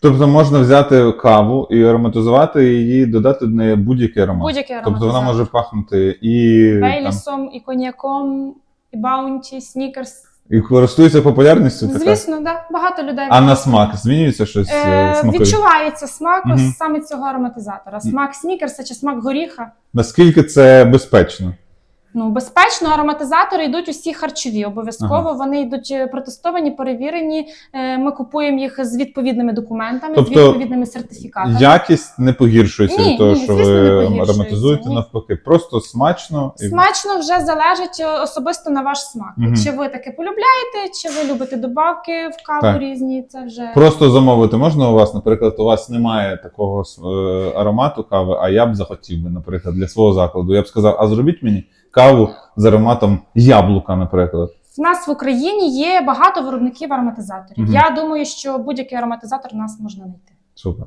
Тобто можна взяти каву і ароматизувати її, додати до неї будь-який аромат. Будь-який Тобто ароматизатор. вона може пахнути і Бейлісом, і коньяком, і баунті, снікерс. і користується популярністю така? Звісно, да. Багато людей. А на смак змінюється щось смакові? Відчувається смак Мгм. ось саме цього ароматизатора. Смак снікерса чи смак горіха. Наскільки це безпечно? Ну, безпечно, ароматизатори йдуть усі харчові, обов'язково. Ага. Вони йдуть протестовані, перевірені. Ми купуємо їх з відповідними документами, Тобто, з відповідними сертифікатами. Якість не погіршується Ні, від того, ні, що звісно, не ви погіршується, ароматизуєте, ні. навпаки. Просто смачно. Смачно вже залежить особисто на ваш смак. Мгм. Чи ви таке полюбляєте, чи ви любите добавки в каву Так. різні, це вже... Просто замовити можна у вас, наприклад, у вас немає такого аромату кави, а я б захотів би, наприклад, для свого закладу. Я б сказав, а зробіть мені каву з ароматом яблука, наприклад. У нас в Україні є багато виробників ароматизаторів. Мгм. Я думаю, що будь-який ароматизатор у нас можна знайти. Супер.